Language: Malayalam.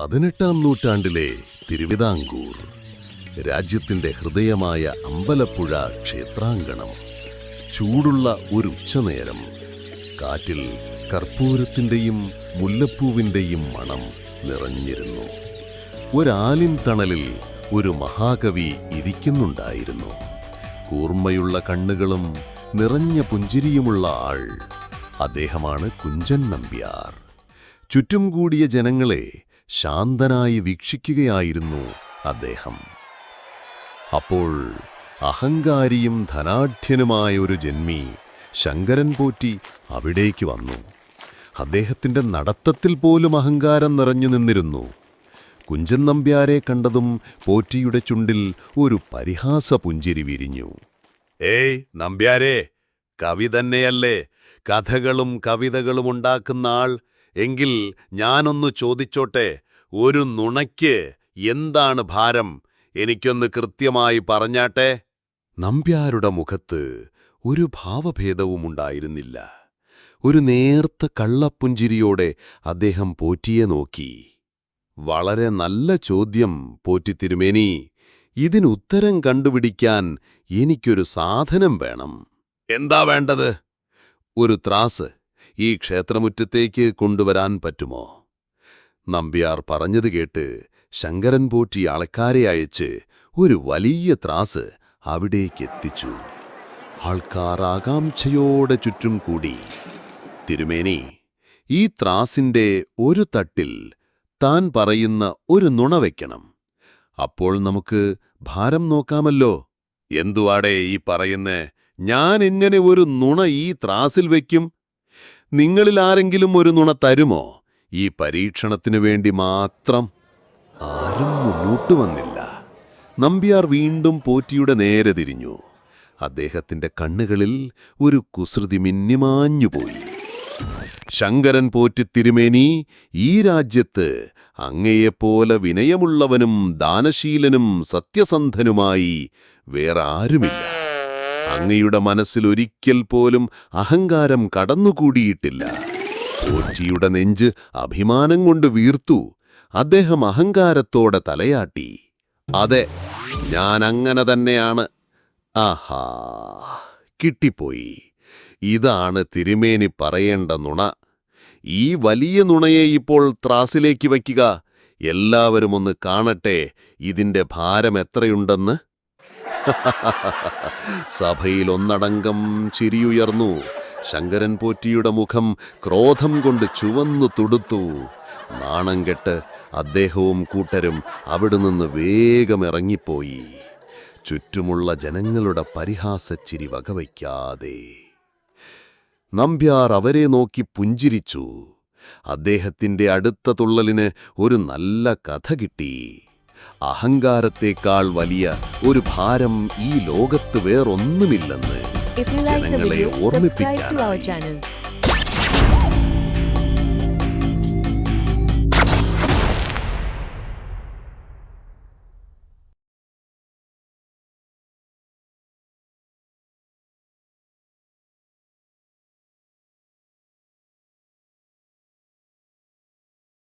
18-ാം നൂറ്റാണ്ടിലെ തിരുവിതാംകൂർ രാജ്യത്തിന്റെ ഹൃദയമായ അമ്പലപ്പുഴ ക്ഷേത്രാങ്കണം. ചൂടുള്ള ഒരു ഉച്ചനേരം കാറ്റിൽ കർപ്പൂരത്തിന്റെയും മുല്ലപ്പൂവിന്റെയും മണം നിറഞ്ഞിരുന്നു. ഒരാലിൻ തണലിൽ ഒരു മഹാകവി ഇരിക്കുന്നുണ്ടായിരുന്നു. കൂർമ്മയുള്ള കണ്ണുകളും നിറഞ്ഞ പുഞ്ചിരിയുമുള്ള ആൾ. അദ്ദേഹമാണ് കുഞ്ചൻ നമ്പ്യാർ. ചുറ്റും കൂടിയ ജനങ്ങളെ ശാന്തനായി വീക്ഷിക്കുകയായിരുന്നു അദ്ദേഹം. അപ്പോൾ അഹങ്കാരിയും ധനാഢ്യനുമായ ഒരു ജന്മി ശങ്കരൻ പോറ്റി അവിടേക്ക് വന്നു. അദ്ദേഹത്തിന്റെ നടത്തത്തിൽ പോലും അഹങ്കാരം നിറഞ്ഞു നിന്നിരുന്നു. കുഞ്ചൻ നമ്പ്യാരെ കണ്ടതും പോറ്റിയുടെ ചുണ്ടിൽ ഒരു പരിഹാസ പുഞ്ചിരി വിരിഞ്ഞു. "ഏയ് നമ്പ്യാരെ, കവി തന്നെയല്ലേ? കഥകളും കവിതകളും ഉണ്ടാക്കുന്ന ആൾ. എങ്കിൽ ഞാനൊന്നു ചോദിച്ചോട്ടെ, ഒരു നുണയ്ക്ക് എന്താണ് ഭാരം? എനിക്കൊന്ന് കൃത്യമായി പറഞ്ഞാട്ടെ." നമ്പ്യാരുടെ മുഖത്ത് ഒരു ഭാവഭേദവുമുണ്ടായിരുന്നില്ല. ഒരു നേർത്ത കള്ളപ്പുഞ്ചിരിയോടെ അദ്ദേഹം പോറ്റിയെ നോക്കി. "വളരെ നല്ല ചോദ്യം പോറ്റി തിരുമേനി. ഇതിനുത്തരം കണ്ടുപിടിക്കാൻ എനിക്കൊരു സാധനം വേണം." "എന്താ വേണ്ടത്?" "ഒരു ത്രാസ് ഈ ക്ഷേത്രമുറ്റത്തേക്ക് കൊണ്ടുവരാൻ പറ്റുമോ?" നമ്പ്യാർ പറഞ്ഞത് കേട്ട് ശങ്കരൻ പോറ്റി ആൾക്കാരെ അയച്ച് ഒരു വലിയ ത്രാസ് അവിടേക്കെത്തിച്ചു. ആൾക്കാർ ആകാംക്ഷയോടെ ചുറ്റും കൂടി. "തിരുമേനി, ഈ ത്രാസിന്റെ ഒരു തട്ടിൽ താൻ പറയുന്ന ഒരു നുണ വയ്ക്കണം. അപ്പോൾ നമുക്ക് ഭാരം നോക്കാമല്ലോ." "എന്തുവാടേ ഈ പറയുന്നേ? ഞാൻ എങ്ങനെ ഒരു നുണ ഈ ത്രാസിൽ വയ്ക്കും? നിങ്ങളിൽ ആരെങ്കിലും ഒരു നുണ തരുമോ? ഈ പരീക്ഷണത്തിനു വേണ്ടി മാത്രം." ആരും മുന്നോട്ടു വന്നില്ല. നമ്പ്യാർ വീണ്ടും പോറ്റിയുടെ നേരെ തിരിഞ്ഞു. അദ്ദേഹത്തിന്റെ കണ്ണുകളിൽ ഒരു കുസൃതി മിന്നിമാഞ്ഞുപോയി. "ശങ്കരൻ പോറ്റി തിരുമേനി, ഈ രാജ്യത്ത് അങ്ങയെപ്പോലെ വിനയമുള്ളവനും ദാനശീലനും സത്യസന്ധനുമായി വേറെ ആരുമില്ല. അങ്ങയുടെ മനസ്സിൽ ഒരിക്കൽ പോലും അഹങ്കാരം കടന്നുകൂടിയിട്ടില്ല." പോറ്റിയുടെ നെഞ്ച് അഭിമാനം കൊണ്ട് വീർത്തു. അദ്ദേഹം അഹങ്കാരത്തോടെ തലയാട്ടി. "അതെ, ഞാൻ അങ്ങനെ തന്നെയാണ്." "ആഹാ, കിട്ടിപ്പോയി. ഇതാണ് തിരുമേനി പറയേണ്ട നുണ. ഈ വലിയ നുണയെ ഇപ്പോൾ ത്രാസിലേക്ക് വയ്ക്കുക. എല്ലാവരും ഒന്ന് കാണട്ടെ ഇതിന്റെ ഭാരം എത്രയുണ്ടെന്ന്." സഭയിൽ ഒന്നടങ്കം ചിരിയുയർന്നു. ശങ്കരൻ പോറ്റിയുടെ മുഖം ക്രോധം കൊണ്ട് ചുവന്നു തുടുത്തു. നാണം കെട്ട് അദ്ദേഹവും കൂട്ടരും അവിടെ നിന്ന് വേഗം ഇറങ്ങിപ്പോയി, ചുറ്റുമുള്ള ജനങ്ങളുടെ പരിഹാസച്ചിരി വകവയ്ക്കാതെ. നമ്പ്യാർ അവരെ നോക്കി പുഞ്ചിരിച്ചു. അദ്ദേഹത്തിന്റെ അടുത്ത തുള്ളലിന് ഒരു നല്ല കഥ കിട്ടി. അഹങ്കാരത്തേക്കാൾ വലിയ ഒരു ഭാരം ഈ ലോകത്ത് വേറൊന്നുമില്ലെന്ന് ജനങ്ങളെ ഓർമ്മിപ്പിക്കാനായി.